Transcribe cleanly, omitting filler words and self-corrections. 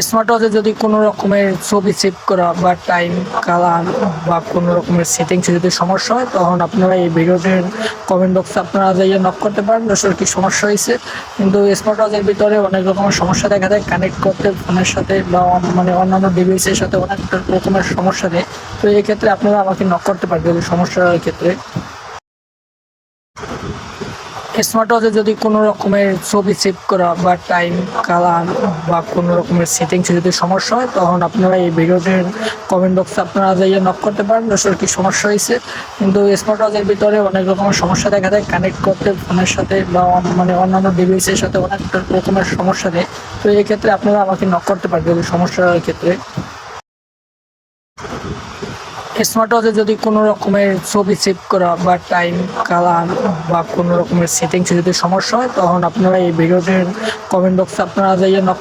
Smart ওয়াচে যদি কোনো রকমের ছবি সেভ করা বা টাইম কালার বা কোনো রকমের সেটিংসে যদি সমস্যা হয়, তখন আপনারা এই ভিডিওটির কমেন্ট বক্সে আপনারা যাইয়ে নক করতে পারেন আসলে কি সমস্যা হয়েছে। কিন্তু স্মার্ট ওয়াচের ভিতরে অনেক রকমের সমস্যা দেখা যায়, কানেক্ট করতে ফোনের সাথে বা অন্যান্য ডিভাইসের সাথে অনেক রকমের সমস্যা দেয়। তো এই ক্ষেত্রে আপনারা আমাকে নক করতে পারেন যদি সমস্যার ক্ষেত্রে। স্মার্ট ওয়াচে যদি কোনো রকমের ছবি সেভ করা বা টাইম কালার বা কোনো রকমের সেটিংসে যদি সমস্যা হয়, তখন আপনারা এই ভিডিওটির কমেন্ট বক্সে আপনারা যাইয়ে নক করতে পারেন আসলে কি সমস্যা হয়েছে। কিন্তু স্মার্ট ওয়াচের ভিতরে অনেক রকমের সমস্যা দেখা যায়, কানেক্ট করতে ফোনের সাথে বা অন্যান্য ডিভাইসের সাথে অনেক রকমের সমস্যা দেয়। তো এই ক্ষেত্রে আপনারা আমাকে নক করতে পারেন যদি সমস্যার ক্ষেত্রে। স্মার্ট ওয়াচে যদি কোনো রকমের ছবি সেভ করা বা টাইম কালার বা কোনো রকমের সেটিংসে যদি সমস্যা হয়, তখন আপনারা এই ভিডিওটির কমেন্ট বক্সে আপনারা যাইয়ে নক